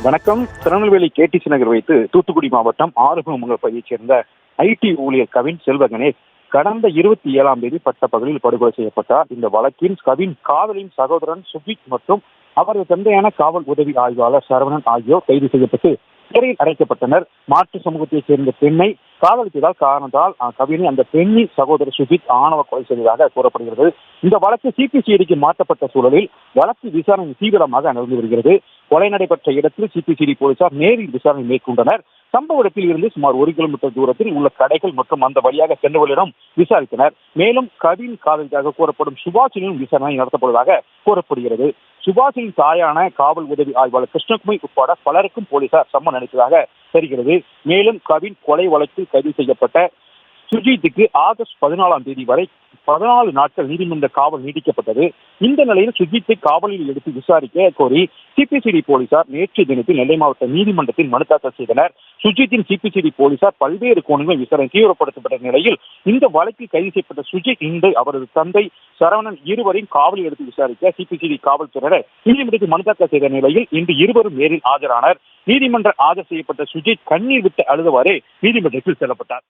வணக்கம். திருநெல்வேலி கேடிசி நகர் வைத்து தூத்துக்குடி மாவட்டம் ஆறுமுகமங்கலம் பகுதியைச் சேர்ந்த ஐடி ஊழியர் கவின் செல்வ கணேஷ் கடந்த 27ஆம் தேதி பட்டப்பகலில் படுகொலை செய்யப்பட்டார். இந்த வழக்கில் கவின் காதலின் சகோதரன் சுபிக் மற்றும் அவரது தந்தையான காவல் உதவி ஆய்வாளர் சரவணன் ஆகியோர் கைது செய்யப்பட்டு சிறையில் அடைக்கப்பட்டனர். மாற்று சமூகத்தைச் சேர்ந்த பெண்ணை காதலித்ததால் காரணத்தால் கவினை அந்த பெண்ணின் சகோதரர் சுஜித் ஆணவ கொலை செய்ததாக கூறப்படுகிறது. இந்த வழக்கு சிபிசிஐடிக்கு மாற்றப்பட்ட சூழலில் வழக்கு விசாரணை தீவிரமாக நடந்து வருகிறது. கொலை நடைபெற்ற இடத்தில் சிபிசிஐடி போலீசார் நேரில் விசாரணை மேற்கொண்டனர். சம்பவ இடத்தில் இருந்து சுமார் 1 கிலோமீட்டர் தூரத்தில் உள்ள கடைகள் மற்றும் அந்த வழியாக சென்றவர்களிடம் விசாரித்தனர். மேலும் கவின் காதலியாக கூறப்படும் சுபாஷினும் விசாரணை நடத்தப்படுவதாக கூறப்படுகிறது. சுபாஷின் தாயான காவல் உதவி ஆய்வாளர் கிருஷ்ணகுமார் உட்பட பலருக்கும் போலீசார் சம்மன் அளித்ததாக தெரிகிறது. மேலும் கவின் கொலை வழக்கில் கைது செய்யப்பட்ட சுஜித்துக்கு ஆகஸ்ட் 14ஆம் தேதி வரை 14 நாட்கள் நீதிமன்ற காவல் நீடிக்கப்பட்டது. இந்த நிலையில் சுஜித்தை காவலில் எடுத்து விசாரிக்க கோரி சிபிசிஐடி போலீசார் நேற்று தினத்தில் நெல்லை மாவட்ட நீதிமன்றத்தில் மனு தாக்கல் செய்தனர். சுஜித்தின் சிபிசிஐடி போலீசார் பல்வேறு கோணங்களில் விசாரணை தீவிரப்படுத்தப்பட்ட நிலையில் இந்த வழக்கில் கைது செய்யப்பட்ட சுஜித் இன்று அவரது தந்தை சரவணன் இருவரையும் காவலில் எடுத்து விசாரிக்க சிபிசிஐடி காவல்துறையினர் நீதிமன்றத்தில் மனு தாக்கல் செய்த நிலையில் இன்று இருவரும் நேரில் ஆஜரானர். நீதிமன்ற ஆஜர் செய்யப்பட்ட சுஜித் கண்ணீர் விட்டு அழுதவாறே நீதிமன்றத்தில் செல்லப்பட்டார்.